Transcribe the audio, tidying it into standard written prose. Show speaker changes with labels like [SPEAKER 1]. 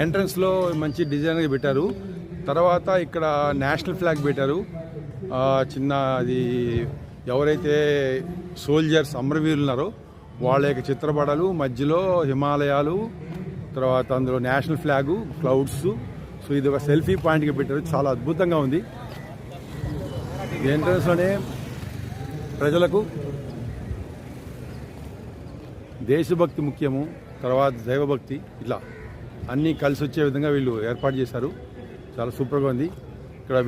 [SPEAKER 1] ఎంట్రన్స్లో మంచి డిజైన్గా పెట్టారు. తర్వాత ఇక్కడ నేషనల్ ఫ్లాగ్ పెట్టారు. చిన్న అది ఎవరైతే సోల్జర్స్ అమరవీరులు ఉన్నారో వాళ్ళ యొక్క చిత్రపటాలు, మధ్యలో హిమాలయాలు, తర్వాత అందులో నేషనల్ ఫ్లాగు, క్లౌడ్స్. సో ఇది ఒక సెల్ఫీ పాయింట్గా పెట్టారు. చాలా అద్భుతంగా ఉంది. ఎంట్రన్స్లోనే ప్రజలకు దేశభక్తి ముఖ్యము, తర్వాత దైవభక్తి, ఇట్లా అన్నీ కలిసి వచ్చే విధంగా వీళ్ళు ఏర్పాటు చేశారు. చాలా సూపర్గా ఉంది. ఇక్కడ